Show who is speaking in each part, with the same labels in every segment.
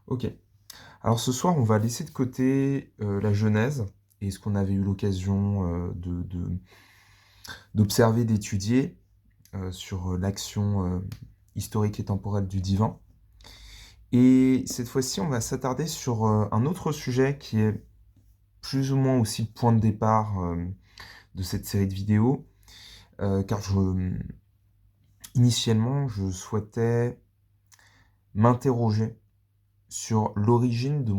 Speaker 1: Ok. Alors ce soir, on va laisser de côté la Genèse et ce qu'on avait eu l'occasion d'observer, d'étudier sur l'action historique et temporelle du divin. Et cette fois-ci, on va s'attarder sur un autre sujet qui est plus ou moins aussi le point de départ de cette série de vidéos, car initialement, je souhaitais m'interroger sur l'origine de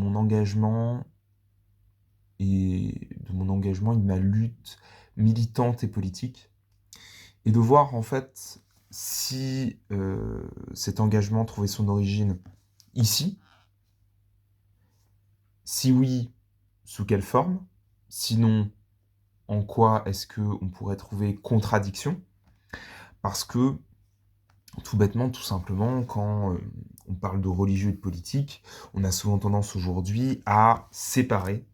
Speaker 1: ma lutte militante et politique, et de voir en fait si cet engagement trouvait son origine ici, si oui, sous quelle forme, sinon en quoi est-ce qu'on pourrait trouver contradiction, parce que tout bêtement, tout simplement, quand on parle de religieux et de politique, on a souvent tendance aujourd'hui à séparer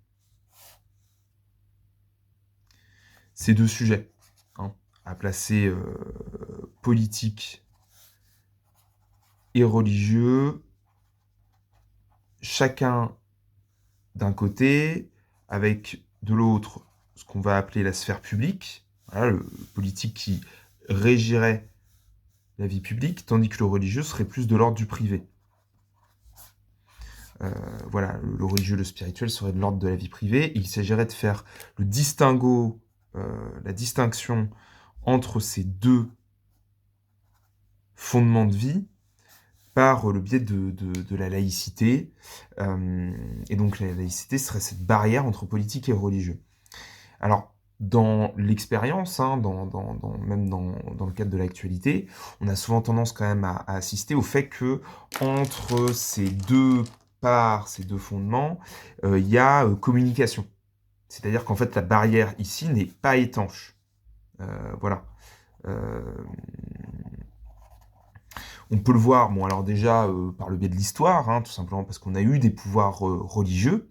Speaker 1: ces deux sujets, hein, à placer politique et religieux, chacun d'un côté, avec de l'autre ce qu'on va appeler la sphère publique, voilà, le politique qui régirait la vie publique, tandis que le religieux serait plus de l'ordre du privé. Voilà, le religieux, le spirituel serait de l'ordre de la vie privée, et il s'agirait de faire le distinguo, la distinction entre ces deux fondements de vie, par le biais de la laïcité. Et donc la laïcité serait cette barrière entre politique et religieux. Alors, dans l'expérience, hein, même dans le cadre de l'actualité, on a souvent tendance quand même à assister au fait que entre ces deux parts, ces deux fondements, il y a communication. C'est-à-dire qu'en fait, la barrière ici n'est pas étanche. Voilà. Euh, On peut le voir, bon alors déjà par le biais de l'histoire, hein, tout simplement parce qu'on a eu des pouvoirs religieux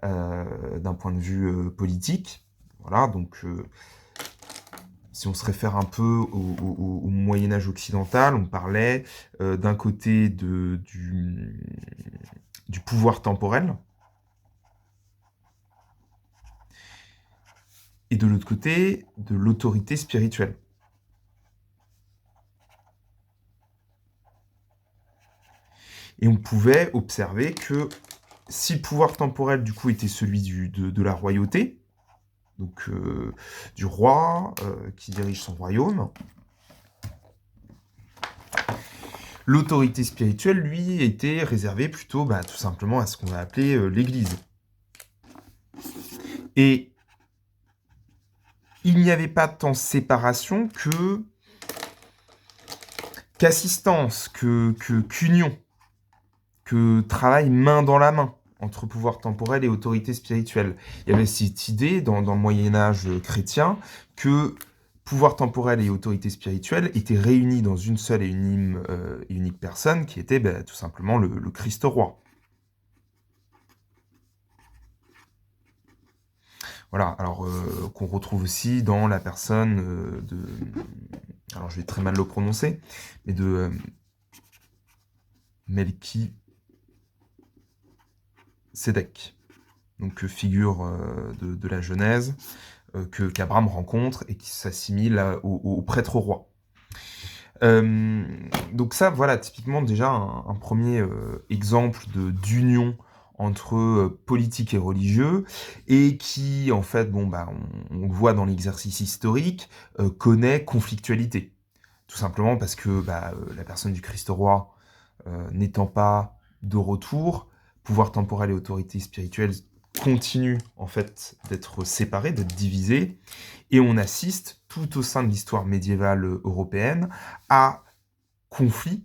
Speaker 1: d'un point de vue politique. Voilà, donc si on se réfère un peu au Moyen-Âge occidental, on parlait d'un côté du pouvoir temporel, et de l'autre côté de l'autorité spirituelle. Et on pouvait observer que si le pouvoir temporel, du coup, était celui de la royauté, donc du roi qui dirige son royaume, l'autorité spirituelle, lui, était réservée plutôt tout simplement à ce qu'on va appeler l'Église. Et il n'y avait pas tant de séparation qu'assistance, qu'union, que travail main dans la main entre pouvoir temporel et autorité spirituelle. Il y avait cette idée dans le Moyen-Âge chrétien que pouvoir temporel et autorité spirituelle étaient réunis dans une seule et unique personne qui était tout simplement le Christ roi. Voilà, alors qu'on retrouve aussi dans la personne alors je vais très mal le prononcer, mais de Melchisédek, donc figure de la Genèse, qu'Abraham rencontre et qui s'assimile au prêtre roi. Donc ça, voilà, typiquement déjà un premier exemple d'union entre politique et religieux, et qui, en fait, on le voit dans l'exercice historique, connaît conflictualité. Tout simplement parce que la personne du Christ roi n'étant pas de retour, pouvoir temporel et autorité spirituelle continuent en fait d'être séparés, d'être divisés, et on assiste tout au sein de l'histoire médiévale européenne à conflits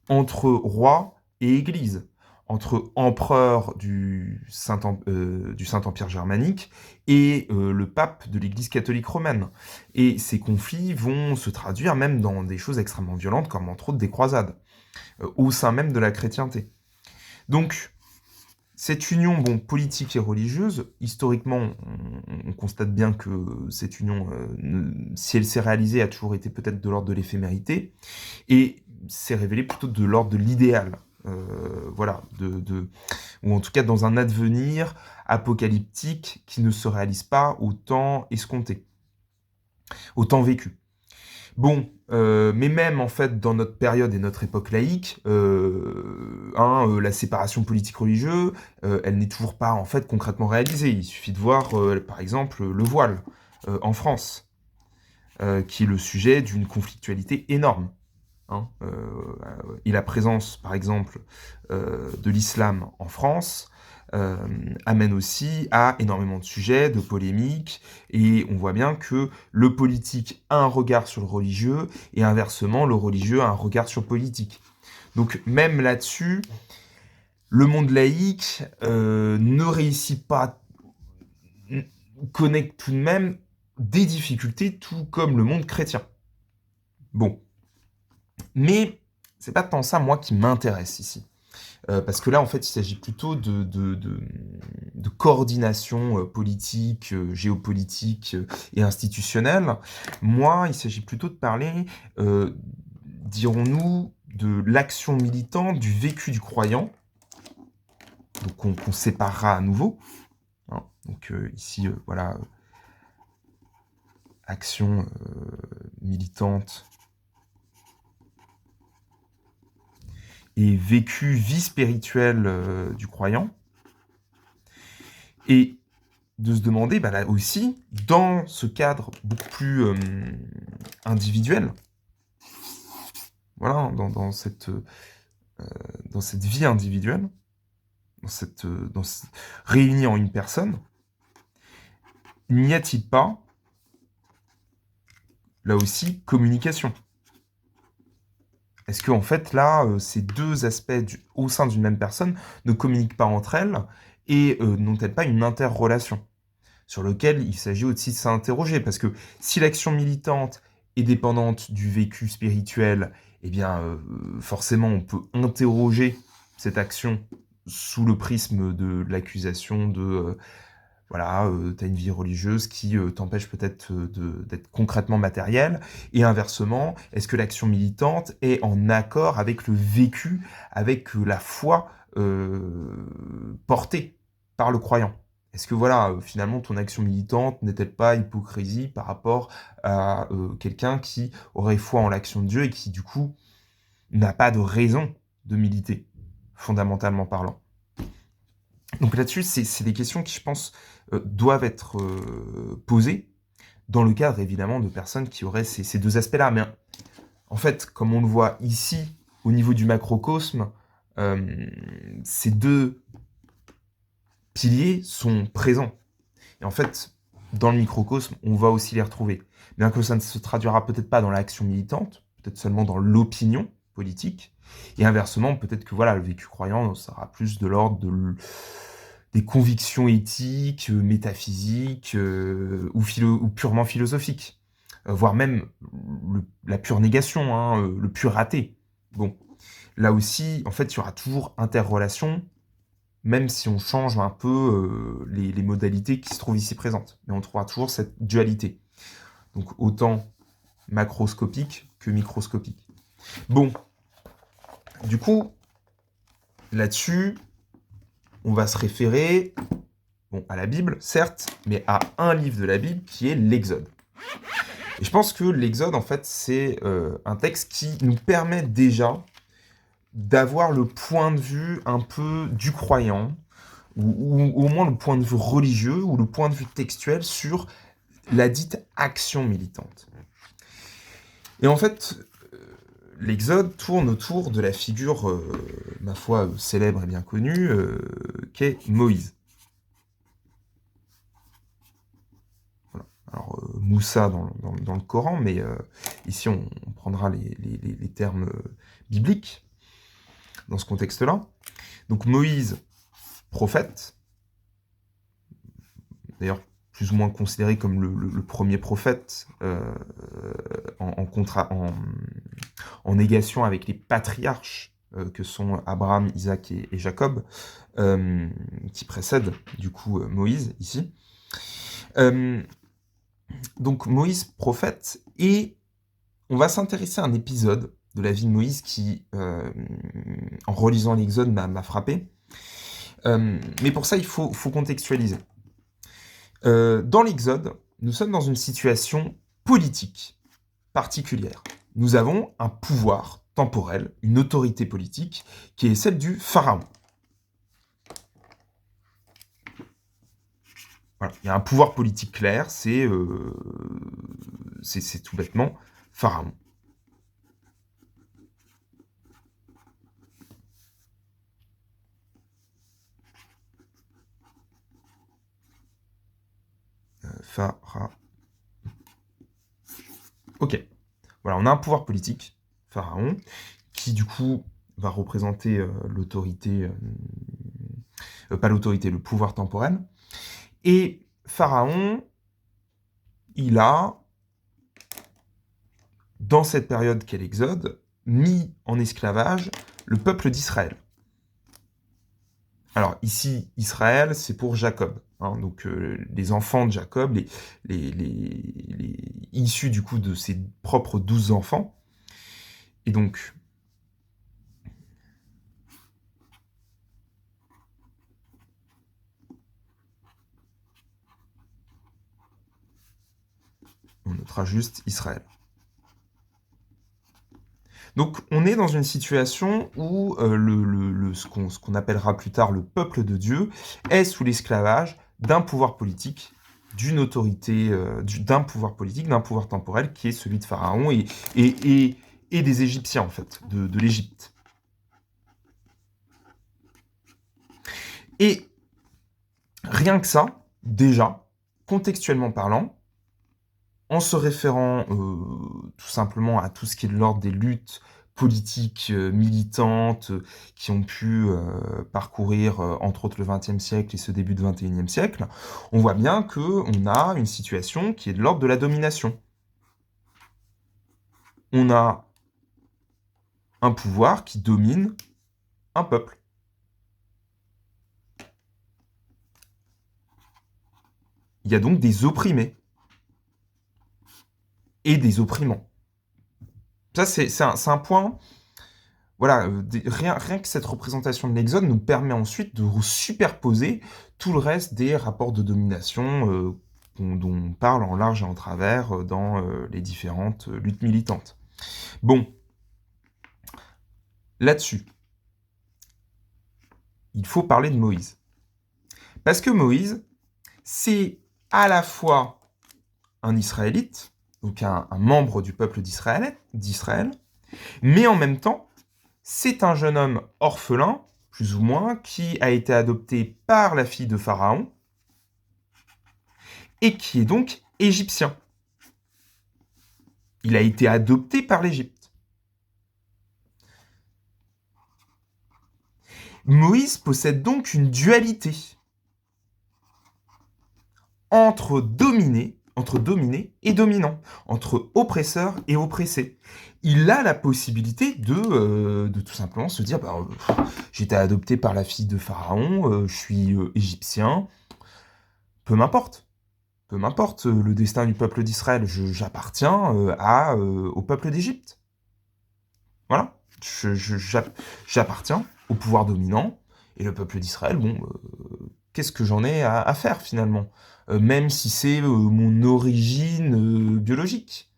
Speaker 1: entre rois et église, entre empereurs du Saint-Empire germanique et le pape de l'Église catholique romaine. Et ces conflits vont se traduire même dans des choses extrêmement violentes, comme entre autres des croisades, au sein même de la chrétienté. Donc, cette union politique et religieuse, historiquement, on constate bien que cette union, si elle s'est réalisée, a toujours été peut-être de l'ordre de l'éphémérité. Et s'est révélé plutôt de l'ordre de l'idéal. Voilà, ou en tout cas dans un advenir apocalyptique qui ne se réalise pas au temps escompté, au temps vécu. Bon, mais même en fait dans notre période et notre époque laïque, la séparation politique-religieux, elle n'est toujours pas en fait concrètement réalisée. Il suffit de voir par exemple le voile en France, qui est le sujet d'une conflictualité énorme. Et la présence, par exemple, de l'islam en France amène aussi à énormément de sujets, de polémiques, et on voit bien que le politique a un regard sur le religieux, et inversement, le religieux a un regard sur le politique. Donc même là-dessus, le monde laïque ne réussit pas, connaît tout de même des difficultés, tout comme le monde chrétien. Bon. Mais c'est pas tant ça, moi, qui m'intéresse ici. Parce que là, en fait, il s'agit plutôt de coordination politique, géopolitique et institutionnelle. Moi, il s'agit plutôt de parler, dirons-nous, de l'action militante, du vécu du croyant, donc qu'on séparera à nouveau. Hein. Donc ici, voilà, action militante et vécu, vie spirituelle du croyant. Et de se demander, bah, là aussi, dans ce cadre beaucoup plus individuel, voilà, dans cette vie individuelle, réunie en une personne, n'y a-t-il pas, là aussi, communication? Est-ce qu'en fait, là, ces deux aspects au sein d'une même personne ne communiquent pas entre elles et n'ont-elles pas une interrelation sur lequel il s'agit aussi de s'interroger? Parce que si l'action militante est dépendante du vécu spirituel, eh bien, forcément, on peut interroger cette action sous le prisme de l'accusation de voilà, t'as une vie religieuse qui t'empêche peut-être d'être concrètement matérielle. Et inversement, est-ce que l'action militante est en accord avec le vécu, avec la foi portée par le croyant? Est-ce que voilà, finalement, ton action militante n'est-elle pas hypocrisie par rapport à quelqu'un qui aurait foi en l'action de Dieu et qui, du coup, n'a pas de raison de militer, fondamentalement parlant? Donc là-dessus, c'est des questions qui, je pense, doivent être posées dans le cadre, évidemment, de personnes qui auraient ces deux aspects-là. Mais en fait, comme on le voit ici, au niveau du macrocosme, ces deux piliers sont présents. Et en fait, dans le microcosme, on va aussi les retrouver. Bien que ça ne se traduira peut-être pas dans l'action militante, peut-être seulement dans l'opinion politique. Et inversement, peut-être que voilà, le vécu croyant sera plus de l'ordre des convictions éthiques, métaphysiques ou purement philosophiques. Voire même la pure négation, hein, le pur athée. Bon, là aussi, en fait, il y aura toujours interrelation, même si on change un peu les modalités qui se trouvent ici présentes. Mais on trouvera toujours cette dualité. Donc autant macroscopique que microscopique. Bon, du coup, là-dessus, on va se référer à la Bible, certes, mais à un livre de la Bible qui est l'Exode. Et je pense que l'Exode, en fait, c'est un texte qui nous permet déjà d'avoir le point de vue un peu du croyant, ou au moins le point de vue religieux, ou le point de vue textuel sur la dite action militante. Et en fait, l'Exode tourne autour de la figure, ma foi, célèbre et bien connue, qu'est Moïse. Voilà. Alors, Moussa dans le Coran, mais ici on prendra les termes bibliques dans ce contexte-là. Donc Moïse, prophète, d'ailleurs plus ou moins considéré comme le premier prophète, en négation avec les patriarches que sont Abraham, Isaac et Jacob, qui précèdent du coup Moïse ici. Donc Moïse, prophète, et on va s'intéresser à un épisode de la vie de Moïse qui, en relisant l'Exode, m'a frappé. Mais pour ça, il faut contextualiser. Dans l'Exode, nous sommes dans une situation politique particulière. Nous avons un pouvoir temporel, une autorité politique, qui est celle du pharaon. Voilà. Il y a un pouvoir politique clair, c'est tout bêtement pharaon. Pharaon. Ok. Voilà, on a un pouvoir politique, pharaon, qui du coup va représenter l'autorité, pas l'autorité, le pouvoir temporel. Et pharaon, il a, dans cette période qu'est l'Exode, mis en esclavage le peuple d'Israël. Alors ici, Israël, c'est pour Jacob. Hein, donc les enfants de Jacob, les issus du coup de ses propres 12 enfants. Et donc, on notera juste Israël. Donc on est dans une situation où ce qu'on appellera plus tard le peuple de Dieu est sous l'esclavage d'un pouvoir politique, d'une autorité, d'un pouvoir politique, d'un pouvoir temporel qui est celui de Pharaon et des Égyptiens en fait, de l'Égypte. Et rien que ça, déjà, contextuellement parlant, en se référant tout simplement à tout ce qui est de l'ordre des luttes politiques militantes qui ont pu parcourir entre autres le XXe siècle et ce début du XXIe siècle, on voit bien qu'on a une situation qui est de l'ordre de la domination. On a un pouvoir qui domine un peuple. Il y a donc des opprimés et des opprimants. Ça, c'est un point. Voilà, rien que cette représentation de l'Exode nous permet ensuite de superposer tout le reste des rapports de domination dont on parle en large et en travers dans les différentes luttes militantes. Bon, là-dessus, il faut parler de Moïse. Parce que Moïse, c'est à la fois un Israélite, donc un membre du peuple d'Israël, mais en même temps, c'est un jeune homme orphelin, plus ou moins, qui a été adopté par la fille de Pharaon, et qui est donc égyptien. Il a été adopté par l'Égypte. Moïse possède donc une dualité entre dominé et dominant, entre oppresseur et oppressé. Il a la possibilité de tout simplement se dire j'ai été adopté par la fille de Pharaon, je suis égyptien, peu m'importe. Peu m'importe le destin du peuple d'Israël, j'appartiens au peuple d'Égypte. Voilà, j'appartiens au pouvoir dominant, et le peuple d'Israël, qu'est-ce que j'en ai à faire finalement même si c'est mon origine biologique.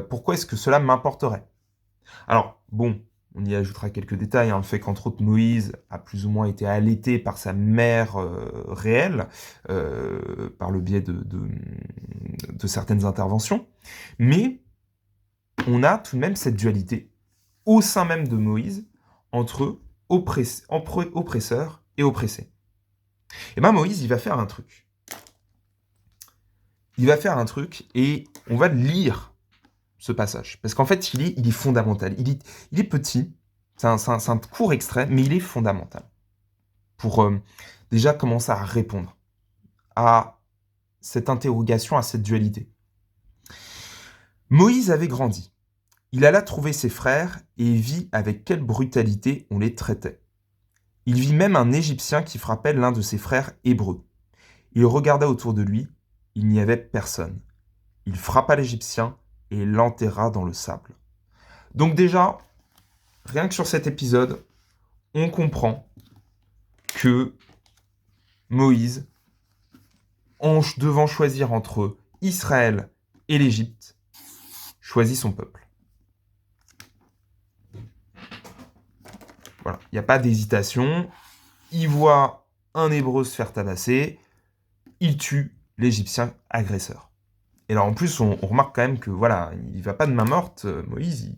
Speaker 1: Pourquoi est-ce que cela m'importerait? Alors, bon, on y ajoutera quelques détails, hein, le fait qu'entre autres Moïse a plus ou moins été allaité par sa mère réelle, par le biais de certaines interventions, mais on a tout de même cette dualité au sein même de Moïse entre oppresseur et oppressé. Et bien Moïse, il va faire un truc. Il va faire un truc et on va lire ce passage. Parce qu'en fait, il est fondamental. Il est petit, c'est un court extrait, mais il est fondamental. Pour déjà commencer à répondre à cette interrogation, à cette dualité. Moïse avait grandi. Il alla trouver ses frères et vit avec quelle brutalité on les traitait. Il vit même un Égyptien qui frappait l'un de ses frères hébreux. Il regarda autour de lui, il n'y avait personne. Il frappa l'Égyptien et l'enterra dans le sable. Donc déjà, rien que sur cet épisode, on comprend que Moïse, en devant choisir entre Israël et l'Égypte, choisit son peuple. Voilà, il n'y a pas d'hésitation. Il voit un Hébreu se faire tabasser, il tue l'Égyptien agresseur. Et là, en plus, on remarque quand même que, voilà, il va pas de main morte, Moïse,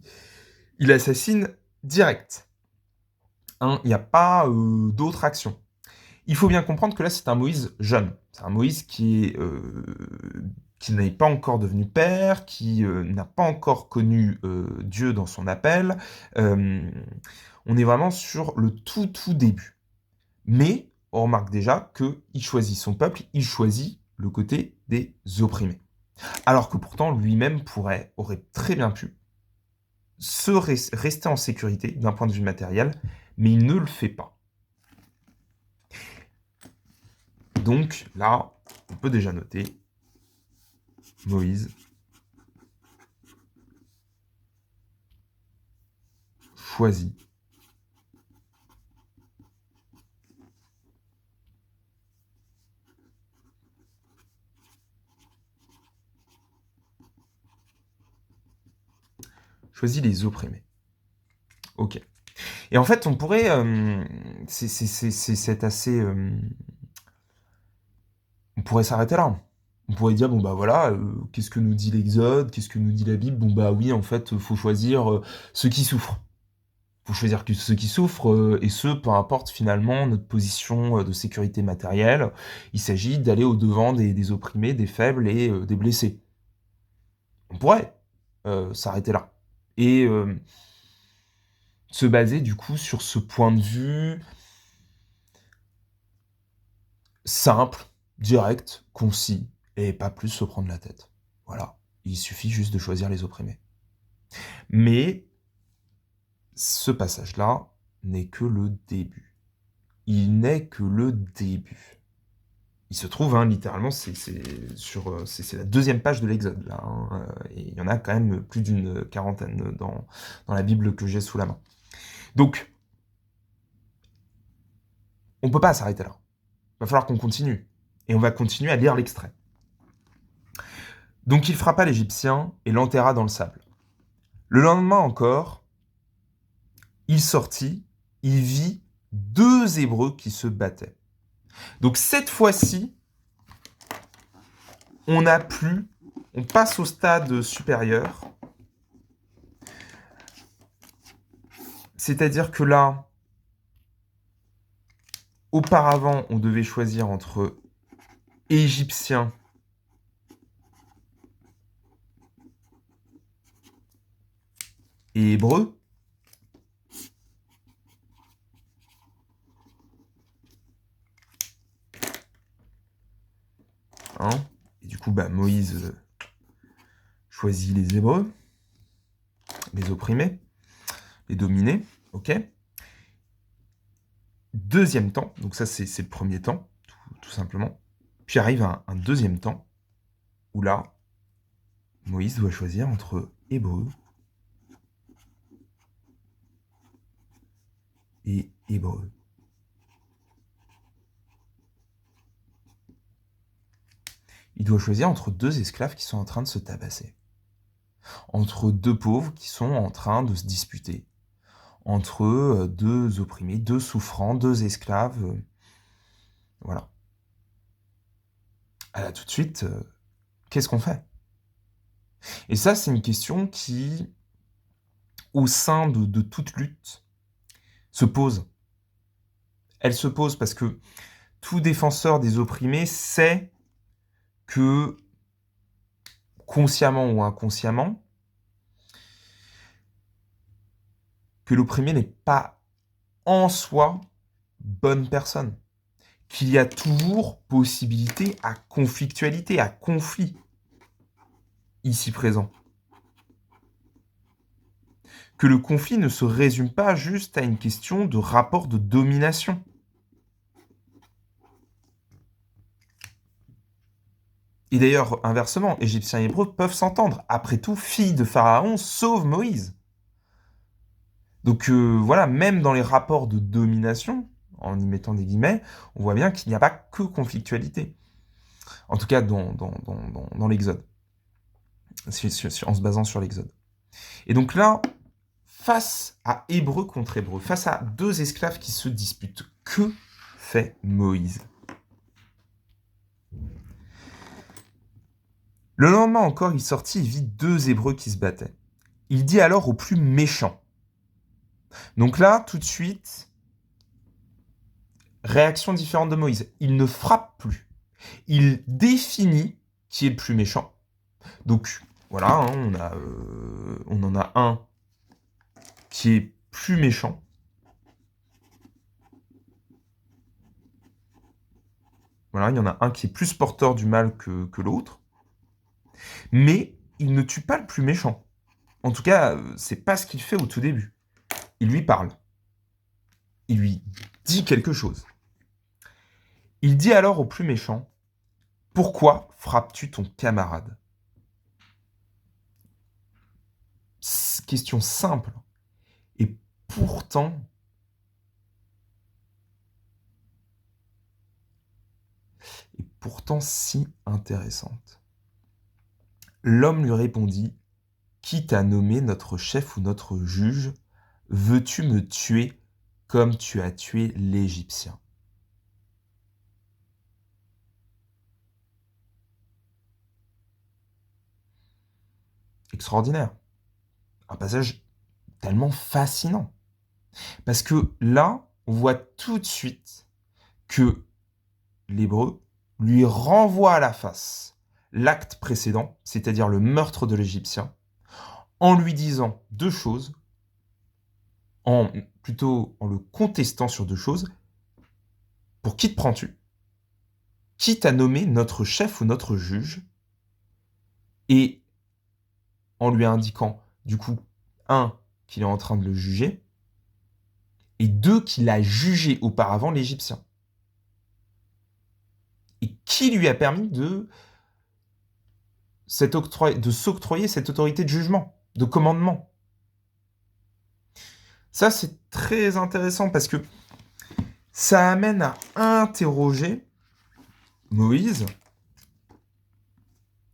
Speaker 1: il assassine direct. Hein, il n'y a pas d'autre action. Il faut bien comprendre que là, c'est un Moïse jeune. C'est un Moïse qui n'est pas encore devenu père, qui n'a pas encore connu Dieu dans son appel. On est vraiment sur le tout début. Mais on remarque déjà qu'il choisit son peuple, il choisit le côté des opprimés. Alors que pourtant, lui-même aurait très bien pu rester en sécurité d'un point de vue matériel, mais il ne le fait pas. Donc là, on peut déjà noter Moïse choisit les opprimés. Ok. Et en fait, on pourrait... c'est assez... on pourrait s'arrêter là. On pourrait dire, bon bah voilà, qu'est-ce que nous dit l'Exode, qu'est-ce que nous dit la Bible? Bon bah oui, en fait, faut choisir ceux qui souffrent. Faut choisir que ceux qui souffrent, et ce, peu importe finalement notre position de sécurité matérielle. Il s'agit d'aller au-devant des opprimés, des faibles et des blessés. On pourrait s'arrêter là. Et se baser du coup sur ce point de vue simple, direct, concis, et pas plus se prendre la tête. Voilà, il suffit juste de choisir les opprimés. Mais ce passage-là n'est que le début. Il n'est que le début. Il se trouve, hein, littéralement, c'est la deuxième page de l'Exode, là. Hein, et il y en a quand même plus d'une quarantaine dans la Bible que j'ai sous la main. Donc, on ne peut pas s'arrêter là. Il va falloir qu'on continue. Et on va continuer à lire l'extrait. Donc il frappa l'Égyptien et l'enterra dans le sable. Le lendemain encore, il sortit, il vit 2 Hébreux qui se battaient. Donc cette fois-ci, on passe au stade supérieur. C'est-à-dire que là, auparavant, on devait choisir entre Égyptiens et Hébreux. Hein, et du coup, Moïse choisit les Hébreux, les opprimés, les dominés, ok. Deuxième temps, donc ça c'est le premier temps, tout simplement. Puis arrive un deuxième temps, où là, Moïse doit choisir entre Hébreux et Hébreux. Il doit choisir entre 2 esclaves qui sont en train de se tabasser. Entre 2 pauvres qui sont en train de se disputer. Entre 2 opprimés, 2 souffrants, 2 esclaves. Voilà. Alors tout de suite, qu'est-ce qu'on fait? Et ça, c'est une question qui, au sein de toute lutte, se pose. Elle se pose parce que tout défenseur des opprimés sait que, consciemment ou inconsciemment, que l'opprimé n'est pas en soi bonne personne. Qu'il y a toujours possibilité à conflictualité, à conflit, ici présent. Que le conflit ne se résume pas juste à une question de rapport de domination. Et d'ailleurs, inversement, Égyptiens et Hébreux peuvent s'entendre. Après tout, fille de Pharaon sauve Moïse. Donc voilà, même dans les rapports de domination, en y mettant des guillemets, on voit bien qu'il n'y a pas que conflictualité. En tout cas, dans l'Exode, en se basant sur l'Exode. Et donc là, face à Hébreu contre Hébreu, face à deux esclaves qui se disputent, que fait Moïse? Le lendemain encore, il sortit et vit deux Hébreux qui se battaient. Il dit alors au plus méchant. Donc là, tout de suite, réaction différente de Moïse. Il ne frappe plus. Il définit qui est le plus méchant. Donc voilà, hein, on en a un qui est plus méchant. Voilà, il y en a un qui est plus porteur du mal que l'autre. Mais il ne tue pas le plus méchant. En tout cas, c'est pas ce qu'il fait au tout début. Il lui parle. Il lui dit quelque chose. Il dit alors au plus méchant, « Pourquoi frappes-tu ton camarade ?» Question simple. Et pourtant si intéressante. L'homme lui répondit, « Qui t'a nommé notre chef ou notre juge? Veux-tu me tuer comme tu as tué l'Égyptien ?» Extraordinaire. Un passage tellement fascinant. Parce que là, on voit tout de suite que l'Hébreu lui renvoie à la face l'acte précédent, c'est-à-dire le meurtre de l'Égyptien, en lui disant deux choses, plutôt en le contestant sur deux choses. Pour qui te prends-tu? Qui t'a nommé notre chef ou notre juge? Et en lui indiquant, du coup, un, qu'il est en train de le juger, et deux, qu'il a jugé auparavant l'Égyptien. Et qui lui a permis de s'octroyer cette autorité de jugement, de commandement. Ça, c'est très intéressant parce que ça amène à interroger Moïse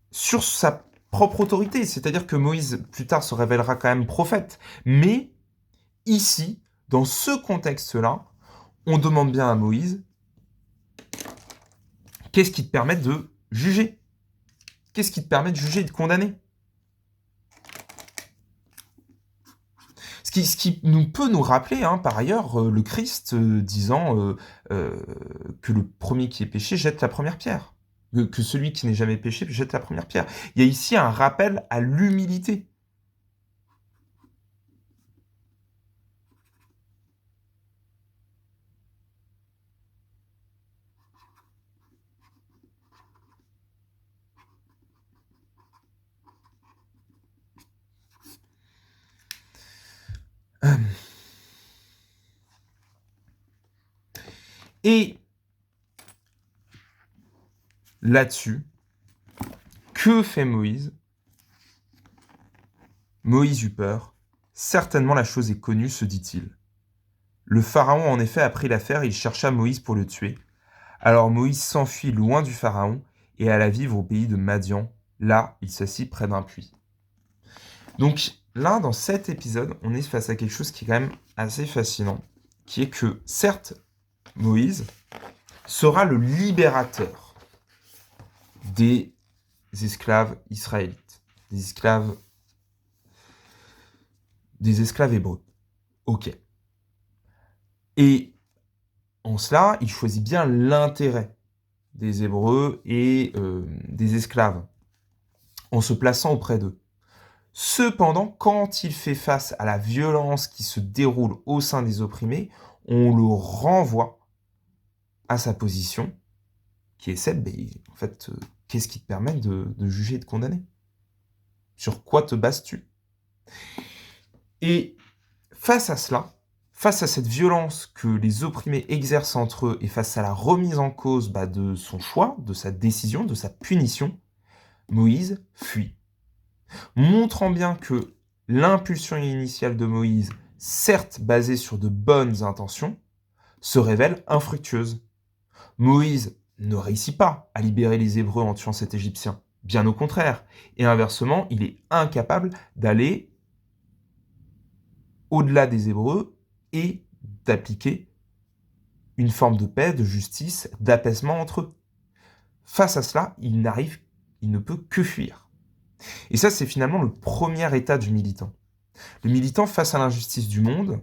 Speaker 1: sur sa propre autorité. C'est-à-dire que Moïse, plus tard, se révélera quand même prophète. Mais ici, dans ce contexte-là, on demande bien à Moïse, qu'est-ce qui te permet de juger? Qu'est-ce qui te permet de juger et de condamner? Ce qui nous peut nous rappeler, hein, par ailleurs, le Christ disant que le premier qui est péché jette la première pierre. Que celui qui n'est jamais péché jette la première pierre. Il y a ici un rappel à l'humilité. Et là-dessus, que fait Moïse? Moïse eut peur. Certainement la chose est connue, se dit-il. Le Pharaon en effet a pris l'affaire et il chercha Moïse pour le tuer. Alors Moïse s'enfuit loin du Pharaon et alla vivre au pays de Madian. Là, il s'assit près d'un puits. Donc là, dans cet épisode, on est face à quelque chose qui est quand même assez fascinant, qui est que, certes, Moïse sera le libérateur des esclaves israélites, des esclaves hébreux. Ok. Et en cela, il choisit bien l'intérêt des Hébreux et des esclaves, en se plaçant auprès d'eux. Cependant, quand il fait face à la violence qui se déroule au sein des opprimés, on le renvoie à sa position, qui est celle, en fait, qu'est-ce qui te permet de juger et de condamner? Sur quoi te bases-tu? Et face à cela, face à cette violence que les opprimés exercent entre eux et face à la remise en cause de son choix, de sa décision, de sa punition, Moïse fuit. Montrant bien que l'impulsion initiale de Moïse, certes basée sur de bonnes intentions, se révèle infructueuse. Moïse ne réussit pas à libérer les Hébreux en tuant cet Égyptien, bien au contraire. Et inversement, il est incapable d'aller au-delà des Hébreux et d'appliquer une forme de paix, de justice, d'apaisement entre eux. Face à cela, il ne peut que fuir. Et ça, c'est finalement le premier état du militant. Le militant, face à l'injustice du monde,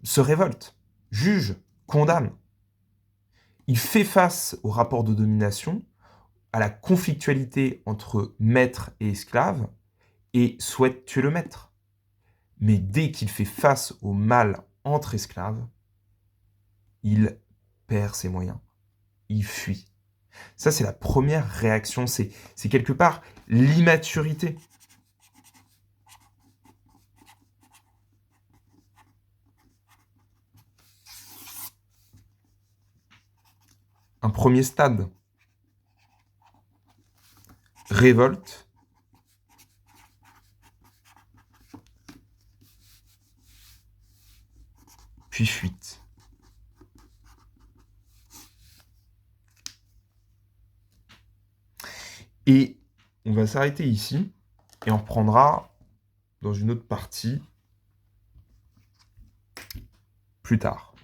Speaker 1: se révolte, juge, condamne. Il fait face au rapport de domination, à la conflictualité entre maître et esclave, et souhaite tuer le maître. Mais dès qu'il fait face au mal entre esclaves, il perd ses moyens, il fuit. Ça, c'est la première réaction, c'est quelque part l'immaturité. Un premier stade, révolte, puis fuite. Et on va s'arrêter ici, et on reprendra dans une autre partie plus tard.